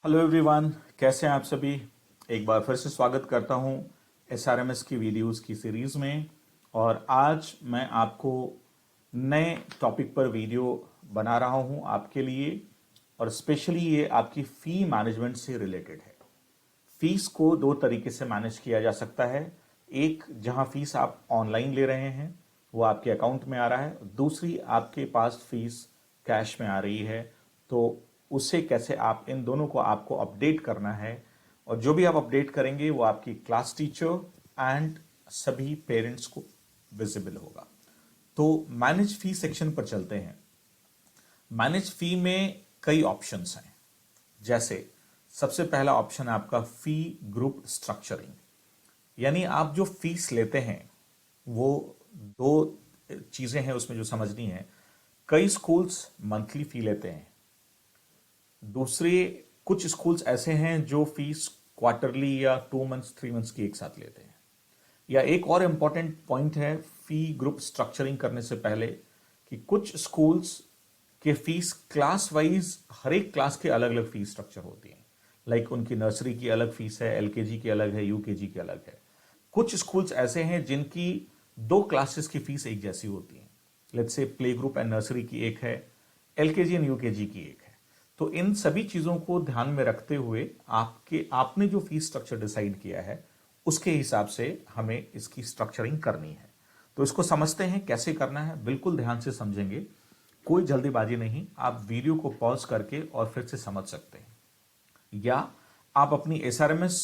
Hello everyone, कैसे हैं आप सभी। एक बार फिर से स्वागत करता हूं एसआरएमएस की वीडियोस की सीरीज में। और आज मैं आपको नए टॉपिक पर वीडियो बना रहा हूं आपके लिए। और स्पेशली ये आपकी फ़ी मैनेजमेंट से रिलेटेड है। फीस को दो तरीके से मैनेज किया जा सकता है। एक, जहां फीस आप ऑनलाइन ले रहे हैं वो आपके अकाउंट में आ रहा है। दूसरी, आपके पास फीस कैश में आ रही है। तो उससे कैसे आप इन दोनों को आपको अपडेट करना है। और जो भी आप अपडेट करेंगे वो आपकी क्लास टीचर एंड सभी पेरेंट्स को विजिबल होगा। तो मैनेज फी सेक्शन पर चलते हैं। मैनेज फी में कई ऑप्शंस हैं। जैसे सबसे पहला ऑप्शन है आपका फी ग्रुप स्ट्रक्चरिंग। यानी आप जो फीस लेते हैं वो दो चीजें हैं उसमें जो समझनी है। कई स्कूल्स मंथली फी लेते हैं। दूसरे कुछ स्कूल्स ऐसे हैं जो फीस क्वार्टरली या 2 मंथ्स 3 मंथ्स की एक साथ लेते हैं। या एक और इंपॉर्टेंट पॉइंट है फी ग्रुप स्ट्रक्चरिंग करने से पहले कि कुछ स्कूल्स के फीस क्लास वाइज हर एक क्लास के अलग अलग फीस स्ट्रक्चर होती है। लाइक उनकी नर्सरी की अलग फीस है, एलकेजी की अलग है, यूकेजी की अलग है। कुछ स्कूल्स ऐसे हैं जिनकी दो क्लासेस की फीस एक जैसी होती है। Let's say play group and nursery की एक है, एलकेजी एंड यूकेजी की एक है। तो इन सभी चीजों को ध्यान में रखते हुए आपने जो फीस स्ट्रक्चर डिसाइड किया है उसके हिसाब से हमें इसकी स्ट्रक्चरिंग करनी है। तो इसको समझते हैं कैसे करना है, बिल्कुल ध्यान से समझेंगे, कोई जल्दीबाजी नहीं। आप वीडियो को पॉज करके और फिर से समझ सकते हैं, या आप अपनी एसआरएमएस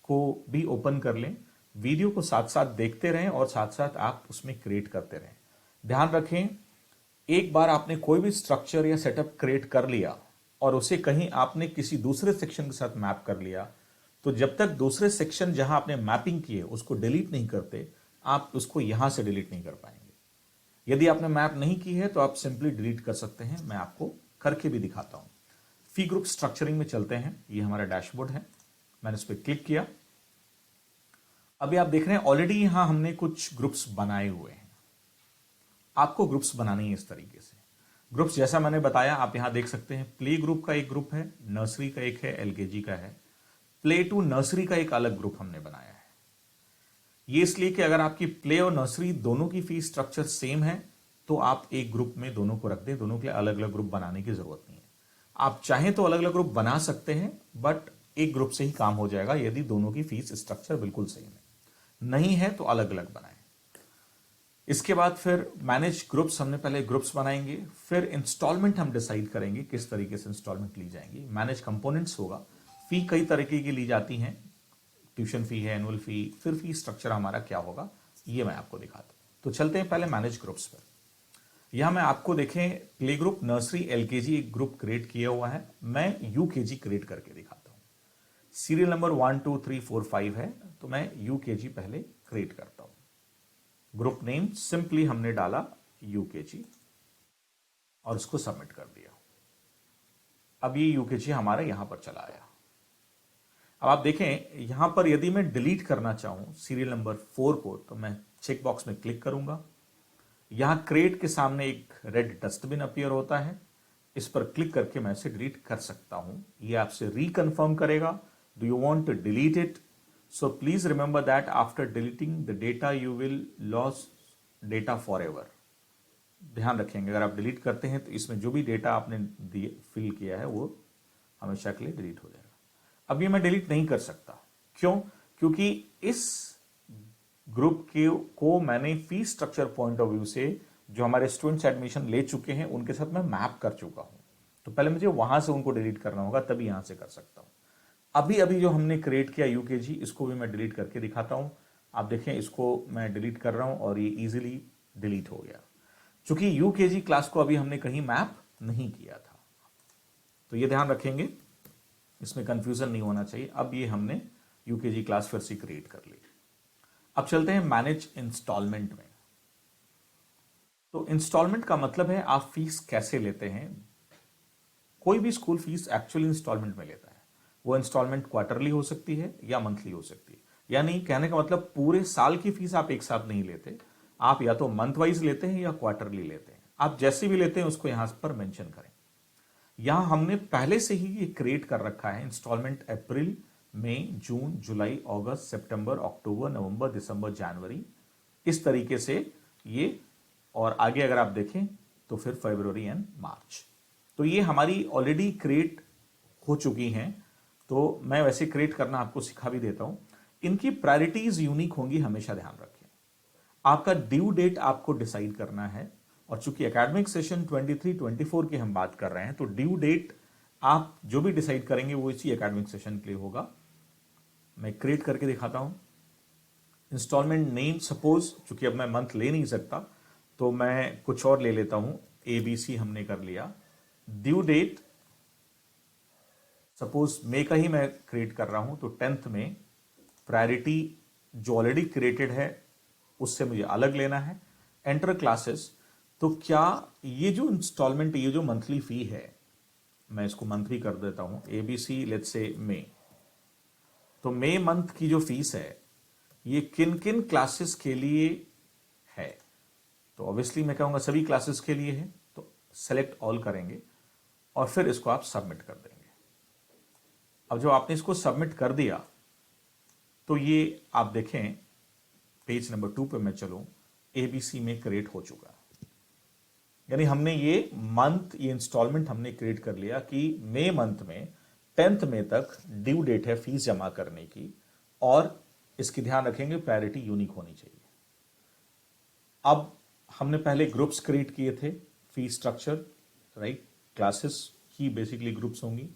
को भी ओपन कर लें, वीडियो को साथ साथ देखते रहें और साथ साथ आप उसमें क्रिएट करते रहें। ध्यान रखें, एक बार आपने कोई भी स्ट्रक्चर या सेटअप क्रिएट कर लिया और उसे कहीं आपने किसी दूसरे सेक्शन के साथ मैप कर लिया, तो जब तक दूसरे सेक्शन जहां आपने मैपिंग किए उसको डिलीट नहीं करते, आप उसको यहां से डिलीट नहीं कर पाएंगे। यदि आपने मैप नहीं की है तो आप सिंपली डिलीट कर सकते हैं। मैं आपको करके भी दिखाता हूं। फी ग्रुप स्ट्रक्चरिंग में चलते हैं। ये हमारा डैशबोर्ड है, मैंने इस पर क्लिक किया। अभी आप देख रहे हैं ऑलरेडी यहां हमने कुछ ग्रुप्स बनाए हुए हैं। आपको ग्रुप्स बनानी है इस तरीके से। ग्रुप्स जैसा मैंने बताया आप यहां देख सकते हैं। प्ले ग्रुप का एक ग्रुप है, नर्सरी का एक है, एलकेजी का है। प्ले टू नर्सरी का एक अलग ग्रुप हमने बनाया है। ये इसलिए कि अगर आपकी प्ले और नर्सरी दोनों की फीस स्ट्रक्चर सेम है तो आप एक ग्रुप में दोनों को रख दें। दोनों के लिए अलग अलग ग्रुप बनाने की जरूरत नहीं है। आप चाहें तो अलग अलग ग्रुप बना सकते हैं, बट एक ग्रुप से ही काम हो जाएगा यदि दोनों की फीस स्ट्रक्चर बिल्कुल सेम है। नहीं है तो अलग अलग बनाएं। इसके बाद फिर मैनेज ग्रुप्स, हमने पहले ग्रुप्स बनाएंगे, फिर इंस्टॉलमेंट हम डिसाइड करेंगे किस तरीके से इंस्टॉलमेंट ली जाएंगी। मैनेज कंपोनेंट्स होगा। फी कई तरीके की ली जाती हैं, ट्यूशन फी है, एनुअल फी, फिर फी स्ट्रक्चर हमारा क्या होगा ये मैं आपको दिखाता हूं। तो चलते हैं पहले मैनेज ग्रुप्स पर। यहां मैं आपको देखें, प्ले ग्रुप, नर्सरी, एलकेजी एक ग्रुप क्रिएट किया हुआ है। मैं यूकेजी क्रिएट करके दिखाता हूं। सीरियल नंबर 1 2 3 4 5 है, तो मैं यूकेजी पहले क्रिएट करता हूं। ग्रुप नेम सिंपली हमने डाला यूकेजी और उसको सबमिट कर दिया। अब ये यूकेजी हमारा यहां पर चला आया। अब आप देखें यहां पर यदि मैं डिलीट करना चाहूं सीरियल नंबर 4 को, तो मैं चेक बॉक्स में क्लिक करूंगा। यहां क्रिएट के सामने एक रेड डस्टबिन अपीयर होता है, इस पर क्लिक करके मैं इसे डिलीट कर सकता हूं। ये आपसे रिकन्फर्म करेगा, do you want to delete it. So please remember that after deleting the data you will loss data forever. ध्यान रखेंगे, अगर आप डिलीट करते हैं तो इसमें जो भी डेटा आपने फिल किया है वो हमेशा के लिए डिलीट हो जाएगा। अब ये मैं डिलीट नहीं कर सकता। क्यों? क्योंकि इस ग्रुप के को मैंने fee structure point of view से जो हमारे स्टूडेंट्स एडमिशन ले चुके हैं उनके साथ मैं मैप कर चुका हूं। तो पहले मुझे वहां से उनको डिलीट करना होगा, तभी यहां से कर सकता हूं। अभी अभी जो हमने क्रिएट किया यूकेजी, इसको भी मैं डिलीट करके दिखाता हूं। आप देखें, इसको मैं डिलीट कर रहा हूं और ये इजीली डिलीट हो गया, क्योंकि यूकेजी क्लास को अभी हमने कहीं मैप नहीं किया था। तो ये ध्यान रखेंगे, इसमें कंफ्यूजन नहीं होना चाहिए। अब ये हमने यूकेजी क्लास फिर से क्रिएट कर ली। अब चलते हैं मैनेज इंस्टॉलमेंट में। तो इंस्टॉलमेंट का मतलब है आप फीस कैसे लेते हैं। कोई भी स्कूल फीस एक्चुअली इंस्टॉलमेंट में लेता है। वो इंस्टॉलमेंट क्वार्टरली हो सकती है या मंथली हो सकती है। यानी कहने का मतलब पूरे साल की फीस आप एक साथ नहीं लेते, आप या तो मंथ वाइज लेते हैं या क्वार्टरली लेते हैं। आप जैसे भी लेते हैं उसको यहां पर मेंशन करें। यहां हमने पहले से ही ये क्रिएट कर रखा है इंस्टॉलमेंट अप्रैल, मई, जून, जुलाई, अगस्त, सितंबर, अक्टूबर, नवंबर, दिसंबर, जनवरी, इस तरीके से ये। और आगे अगर आप देखें तो फिर फरवरी एंड मार्च। तो ये हमारी ऑलरेडी क्रिएट हो चुकी हैं। तो मैं वैसे क्रिएट करना आपको सिखा भी देता हूं। इनकी प्रायोरिटीज यूनिक होंगी, हमेशा ध्यान रखें। आपका ड्यू डेट आपको डिसाइड करना है, और चूंकि एकेडमिक सेशन 23-24 की हम बात कर रहे हैं, तो ड्यू डेट आप जो भी डिसाइड करेंगे वो इसी एकेडमिक सेशन के लिए होगा। मैं क्रिएट करके दिखाता हूं। इंस्टॉलमेंट नेम, सपोज चूंकि अब मैं मंथ ले नहीं सकता तो मैं कुछ और ले लेता हूं। ABC हमने कर लिया। ड्यू डेट सपोज मई का ही मैं क्रिएट कर रहा हूं, तो 10th में। प्रायोरिटी जो ऑलरेडी क्रिएटेड है उससे मुझे अलग लेना है। Enter classes. तो क्या ये जो इंस्टॉलमेंट, ये जो मंथली फी है, मैं इसको मंथली कर देता हूं। ABC लेट्स से मई। तो मई मंथ की जो फीस है ये किन किन क्लासेस के लिए है, तो ऑब्वियसली मैं कहूंगा सभी क्लासेस के लिए है। तो सेलेक्ट ऑल करेंगे और फिर इसको आप सबमिट कर देंगे। अब जब आपने इसको सबमिट कर दिया तो ये आप देखें पेज नंबर 2 पे मैं चलूं, ABC में क्रिएट हो चुका है। यानी हमने ये मंथ, ये इंस्टॉलमेंट हमने क्रिएट कर लिया कि मई मंथ में 10th मई तक ड्यू डेट है फीस जमा करने की, और इसकी ध्यान रखेंगे प्रायोरिटी यूनिक होनी चाहिए। अब हमने पहले ग्रुप्स क्रिएट किए थे, फी स्ट्रक्चर, राइट, क्लासेस ही बेसिकली ग्रुप्स होंगी।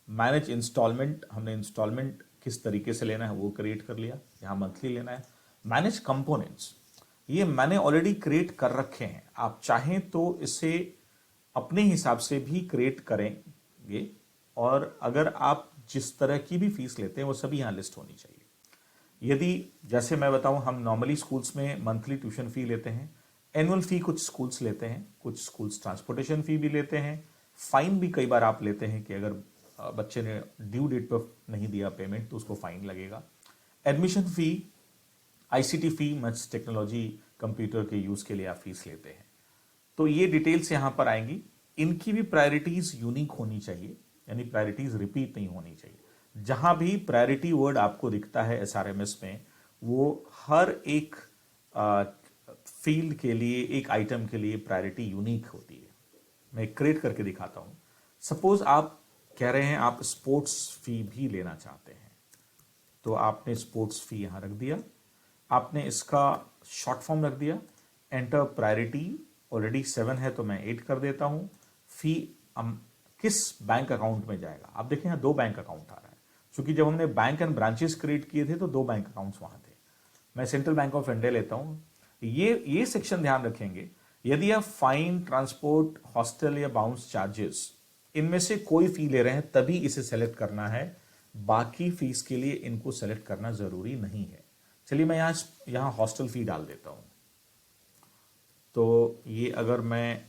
मैनेज इंस्टॉलमेंट, हमने इंस्टॉलमेंट किस तरीके से लेना है वो क्रिएट कर लिया, यहां मंथली लेना है। मैनेज कंपोनेंट्स, ये मैंने ऑलरेडी क्रिएट कर रखे हैं, आप चाहें तो इसे अपने हिसाब से भी क्रिएट करेंगे, और अगर आप जिस तरह की भी फीस लेते हैं वो सभी यहां लिस्ट होनी चाहिए। यदि जैसे मैं बताऊं, हम नॉर्मली स्कूल्स में मंथली ट्यूशन फी लेते हैं, एनुअल फी कुछ स्कूल्स लेते हैं, कुछ स्कूल्स ट्रांसपोर्टेशन फी भी लेते हैं, फाइन भी कई बार आप लेते हैं कि अगर बच्चे ने ड्यू डेट पर नहीं दिया पेमेंट तो उसको फाइन लगेगा। एडमिशन फी, ICT फी, मच टेक्नोलॉजी कंप्यूटर के यूज के लिए आप फीस लेते हैं। तो ये डिटेल्स यहां पर आएंगी। इनकी भी प्रायोरिटीज यूनिक होनी चाहिए, यानी प्रायोरिटीज रिपीट नहीं होनी चाहिए। जहां भी प्रायोरिटी वर्ड आपको दिखता है SRMS में, वो हर एक फील्ड के लिए, एक आइटम के लिए प्रायोरिटी यूनिक होती है। मैं क्रिएट करके दिखाता हूं। सपोज आप कह रहे हैं आप स्पोर्ट्स फी भी लेना चाहते हैं, तो आपने स्पोर्ट्स फी यहां रख दिया, आपने इसका शॉर्ट फॉर्म रख दिया। एंटर प्रायोरिटी, ऑलरेडी 7 है तो मैं 8 कर देता हूं। फी किस बैंक अकाउंट में जाएगा, आप देखें यहां 2 बैंक अकाउंट आ रहा है, क्योंकि जब हमने बैंक एंड ब्रांचेस क्रिएट किए थे तो 2 बैंक अकाउंट्स वहां थे। मैं सेंट्रल बैंक ऑफ इंडिया लेता हूं। ये सेक्शन ध्यान रखेंगे, यदि आप फाइन, ट्रांसपोर्ट, हॉस्टल या बाउंस चार्जेस, इनमें से कोई फी ले रहे हैं तभी इसे सेलेक्ट करना है, बाकी फीस के लिए इनको सेलेक्ट करना जरूरी नहीं है। चलिए मैं यहां हॉस्टल फी डाल देता हूं। तो ये अगर मैं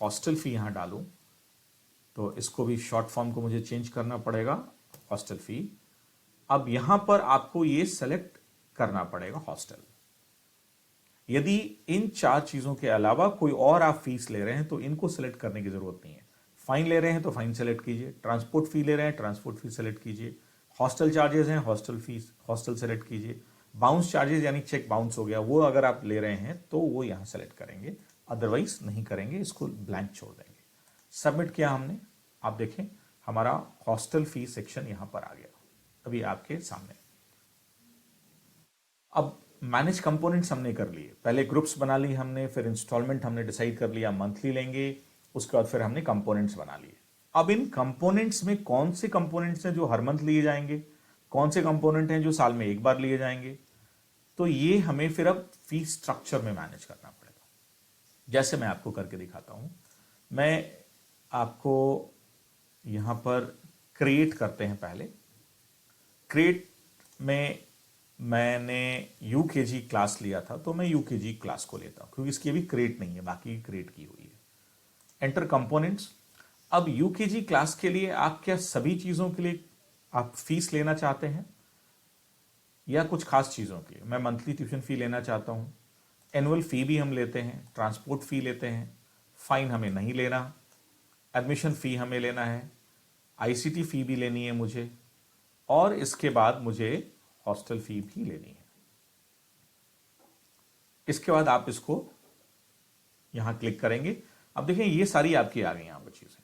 हॉस्टल फी यहां डालूं तो इसको भी शॉर्ट फॉर्म को मुझे चेंज करना पड़ेगा, हॉस्टल फी। अब यहां पर आपको ये सेलेक्ट करना पड़ेगा हॉस्टल। यदि इन 4 चीजों के अलावा कोई और आप फीस ले रहे हैं तो इनको सेलेक्ट करने की जरूरत नहीं है। फाइन ले रहे हैं तो फाइन सेलेक्ट कीजिए, ट्रांसपोर्ट फी ले रहे हैं ट्रांसपोर्ट फी सेलेक्ट कीजिए, हॉस्टल चार्जेस हैं हॉस्टल फीस, हॉस्टल सेलेक्ट कीजिए, बाउंस चार्जेस यानी चेक बाउंस हो गया वो अगर आप ले रहे हैं तो वो यहां सेलेक्ट करेंगे, अदरवाइज नहीं करेंगे, इसको ब्लैंक छोड़ देंगे। सबमिट किया हमने, आप देखें हमारा हॉस्टल फी सेक्शन यहां पर आ गया अभी आपके सामने। अब मैनेज कंपोनेंट्स हमने कर लिए, पहले ग्रुप्स बना ली हमने, फिर इंस्टॉलमेंट हमने डिसाइड कर लिया मंथली लेंगे, उसके बाद फिर हमने कंपोनेंट्स बना लिए। अब इन कंपोनेंट्स में कौन से कंपोनेंट्स हैं जो हर मंथ लिए जाएंगे, कौन से कंपोनेंट हैं जो साल में एक बार लिए जाएंगे, तो ये हमें फिर अब फी स्ट्रक्चर में मैनेज करना पड़ेगा। जैसे मैं आपको करके दिखाता हूं, मैं आपको यहां पर क्रिएट करते हैं। पहले क्रिएट में मैंने UKG क्लास लिया था तो मैं UKG क्लास को लेता हूं, क्योंकि इसकी अभी क्रिएट नहीं है, बाकी क्रिएट की हुई है। Enter components. अब UKG क्लास के लिए आप क्या सभी चीजों के लिए आप फीस लेना चाहते हैं या कुछ खास चीजों के लिए? मैं मंथली ट्यूशन फी लेना चाहता हूं, एनुअल फी भी हम लेते हैं, ट्रांसपोर्ट फी लेते हैं, फाइन हमें नहीं लेना, एडमिशन फ़ी हमें लेना है, आईसीटी फ़ी भी लेनी है मुझे, और इसके बाद मुझे हॉस्टल फ़ी भी लेनी है। इसके बाद आप इसको यहां क्लिक करेंगे। अब देखें ये सारी आपकी आ गई यहां पर चीजें।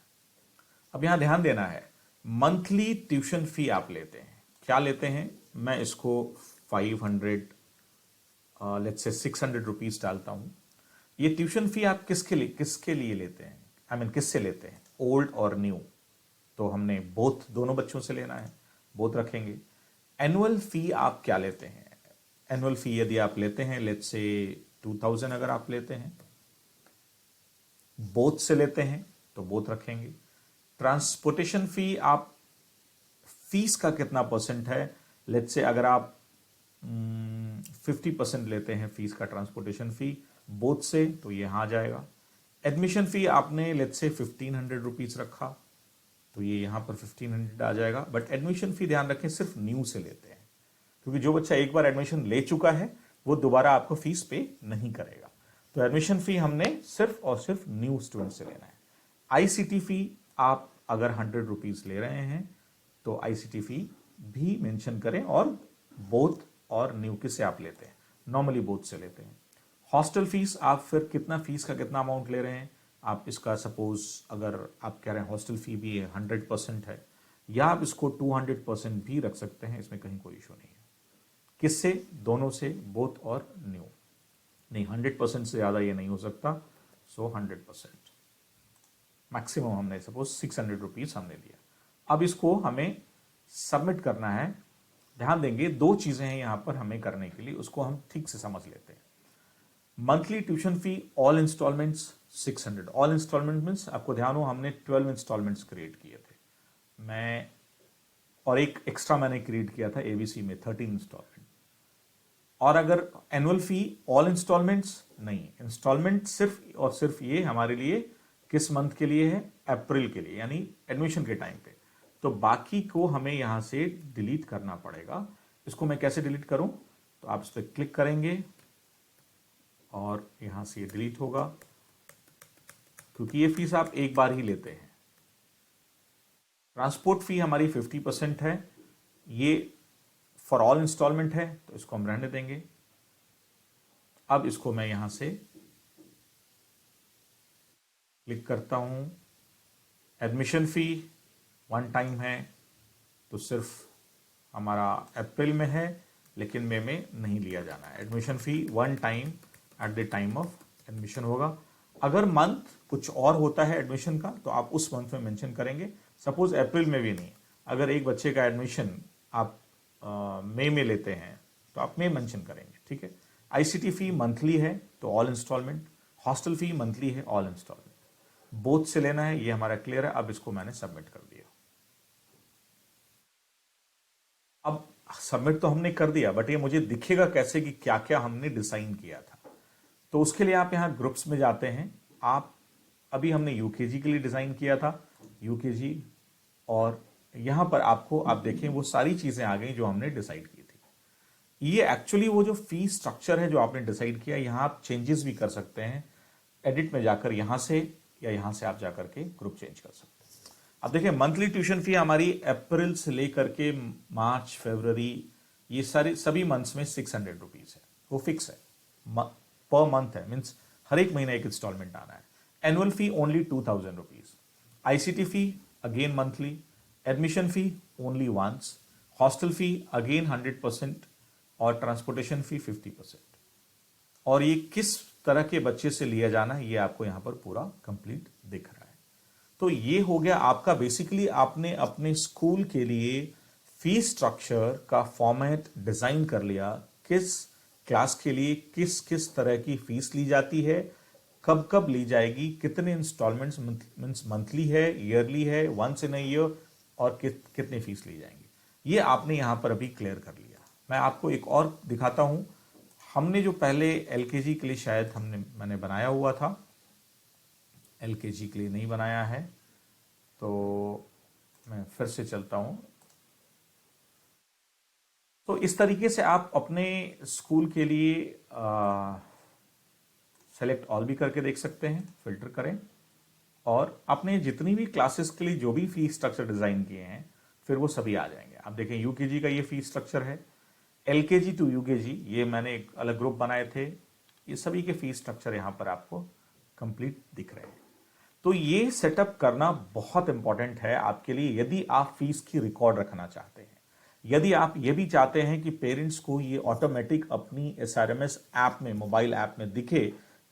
अब यहां ध्यान देना है, मंथली ट्यूशन फी आप लेते हैं, क्या लेते हैं, मैं इसको 500 लेट्स से 600 रुपीज डालता हूं। ये ट्यूशन फी आप किसके लिए लेते हैं, आई मीन किससे लेते हैं, ओल्ड और न्यू। तो हमने बोथ, दोनों बच्चों से लेना है, बोथ रखेंगे। एनुअल फी आप क्या लेते हैं, एनुअल फी यदि आप लेते हैं लेट्स से 2000 अगर आप लेते हैं, बोथ से लेते हैं तो बोथ रखेंगे। ट्रांसपोर्टेशन फी आप, फीस का कितना परसेंट है, लेट्स से अगर आप 50% लेते हैं फीस का ट्रांसपोर्टेशन फी बोथ से, तो ये यहां आ जाएगा। एडमिशन फी आपने लेट्स से 1500 रुपीज रखा, तो ये यहां पर 1500 आ जाएगा। बट एडमिशन फी ध्यान रखें सिर्फ न्यू से लेते हैं, क्योंकि जो बच्चा एक बार एडमिशन ले चुका है वो दोबारा आपको फीस पे नहीं करेगा। तो एडमिशन फी हमने सिर्फ और सिर्फ न्यू स्टूडेंट से लेना है। आईसीटी फी आप अगर 100 रुपीज ले रहे हैं तो आईसीटी फी भी मेंशन करें, और बोथ और न्यू किससे आप लेते हैं, नॉर्मली बोथ से लेते हैं। हॉस्टल फीस आप फिर कितना, फीस का कितना अमाउंट ले रहे हैं, आप इसका सपोज अगर आप कह रहे हैं हॉस्टल फी भी 100% है, या आप इसको 200% भी रख सकते हैं, इसमें कहीं कोई इशू नहीं है। किससे, दोनों से, बोथ और न्यू। नहीं 100% से ज्यादा ये नहीं हो सकता, सो 100% मैक्सिमम हमने सपोज 600 रुपीज हमने लिया। अब इसको हमें सबमिट करना है। ध्यान देंगे दो चीजें हैं यहां पर हमें करने के लिए, उसको हम ठीक से समझ लेते हैं। Monthly tuition fee all instalments 600, all instalment means आपको ध्यान हो हमने 12 इंस्टॉलमेंट्स क्रिएट किए थे, मैं और एक एक्स्ट्रा मैंने क्रिएट किया था एबीसी में 13 इंस्टॉलमेंट। और अगर एनुअल फी ऑल इंस्टॉलमेंट्स नहीं, इंस्टॉलमेंट सिर्फ और सिर्फ ये हमारे लिए किस मंथ के लिए है, अप्रैल के लिए, यानी एडमिशन के टाइम पे। तो बाकी को हमें यहां से डिलीट करना पड़ेगा। इसको मैं कैसे डिलीट करूं, तो आप इस पर क्लिक करेंगे और यहां से ये डिलीट होगा, क्योंकि ये फीस आप एक बार ही लेते हैं। ट्रांसपोर्ट फी हमारी 50% है, ये फॉर ऑल इंस्टॉलमेंट है, तो इसको हम रहने देंगे। अब इसको मैं यहां से क्लिक करता हूं। एडमिशन फी वन टाइम है, तो सिर्फ हमारा अप्रैल में है, लेकिन मई में नहीं लिया जाना है। Admission fee one time at the time of admission होगा। अगर मंथ कुछ और होता है एडमिशन का, तो आप उस मंथ में मेंशन करेंगे। सपोज अप्रैल में भी नहीं, अगर एक बच्चे का एडमिशन आप मई में लेते हैं तो आप मई मेंशन करेंगे, ठीक है। आईसीटी फी मंथली है तो all instalment, hostel fee monthly है ऑल इंस्टॉलमेंट, बोथ से लेना है, ये हमारा क्लियर है। अब इसको मैंने सबमिट कर दिया। अब सबमिट तो हमने कर दिया, बट ये मुझे दिखेगा कैसे कि क्या क्या हमने डिसाइन किया था। तो उसके लिए आप यहां ग्रुप्स में जाते हैं। आप अभी हमने यूकेजी के लिए डिजाइन किया था, यूकेजी, और यहां पर आपको आप देखें वो सारी चीजें आ गई जो हमने डिसाइड की थी। ये एक्चुअली वो जो फी स्ट्रक्चर है जो आपने डिसाइड किया, यहां आप चेंजेस भी कर सकते हैं एडिट में जाकर, यहां से या यहां से आप जाकर के ग्रुप चेंज कर सकते हैं। अब देखिए मंथली ट्यूशन फी हमारी अप्रैल से लेकर के मार्च, फरवरी, ये सारी सभी मंथ्स में 600 रुपीज है, वो फिक्स है, पर मंथ है, मीन्स हर एक महीने एक इंस्टॉलमेंट आना है। Annual fee only 2000 rupees, ICT fee again monthly, admission fee only once, hostel fee again 100% और ट्रांसपोर्टेशन फी 50%। और ये किस तरह के बच्चे से लिया जाना है ये आपको यहां पर पूरा कंप्लीट दिख रहा है। तो ये हो गया आपका, बेसिकली आपने अपने स्कूल के लिए फीस स्ट्रक्चर का फॉर्मेट डिजाइन कर लिया, किस क्लास के लिए किस किस तरह की फीस ली जाती है, कब कब ली जाएगी, कितने इंस्टॉलमेंट्स, मींस मंथली है, ईयरली है, वंस इन अ ईयर, और कितनी फीस ली जाएंगी, ये आपने यहां पर अभी क्लियर कर लिया। मैं आपको एक और दिखाता हूं। हमने जो पहले एलकेजी के लिए शायद मैंने बनाया हुआ था, एलकेजी के लिए नहीं बनाया है, तो मैं फिर से चलता हूं। तो इस तरीके से आप अपने स्कूल के लिए सेलेक्ट ऑल भी करके देख सकते हैं, फिल्टर करें और आपने जितनी भी क्लासेस के लिए जो भी फीस स्ट्रक्चर डिजाइन किए हैं फिर वो सभी आ जाएंगे। आप देखें यूकेजी का ये फीस स्ट्रक्चर है, एलकेजी टू यूकेजी ये मैंने एक अलग ग्रुप बनाए थे, ये सभी के फीस स्ट्रक्चर यहां पर आपको कंप्लीट दिख रहे हैं। तो ये सेटअप करना बहुत इंपॉर्टेंट है आपके लिए यदि आप फीस की रिकॉर्ड रखना चाहते हैं, यदि आप ये भी चाहते हैं कि पेरेंट्स को ये ऑटोमेटिक अपनी एसआरएमएस ऐप में, मोबाइल ऐप में दिखे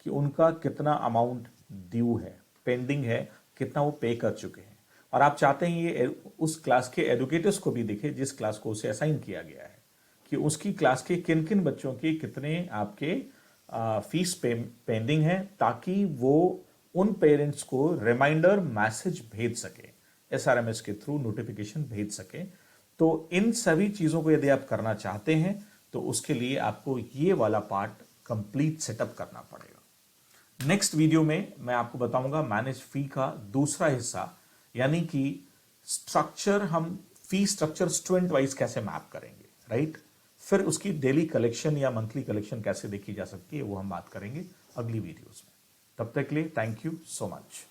कि उनका कितना अमाउंट ड्यू है, पेंडिंग है, कितना वो पे कर चुके हैं, और आप चाहते हैं ये उस क्लास के एजुकेटर्स को भी दिखे जिस क्लास को उसे असाइन किया गया है कि उसकी क्लास के किन किन बच्चों के कितने आपके फीस पेंडिंग है, ताकि वो उन पेरेंट्स को रिमाइंडर मैसेज भेज सके, एसआरएमएस के थ्रू नोटिफिकेशन भेज सके। तो इन सभी चीजों को यदि आप करना चाहते हैं तो उसके लिए आपको ये वाला पार्ट कंप्लीट सेटअप करना पड़ेगा। नेक्स्ट वीडियो में मैं आपको बताऊंगा मैनेज फी का दूसरा हिस्सा, यानी कि स्ट्रक्चर, हम फी स्ट्रक्चर स्टूडेंट वाइज कैसे मैप करेंगे, राइट। फिर उसकी डेली कलेक्शन या मंथली कलेक्शन कैसे देखी जा सकती है वो हम बात करेंगे अगली वीडियोस में। तब तक के लिए थैंक यू सो मच।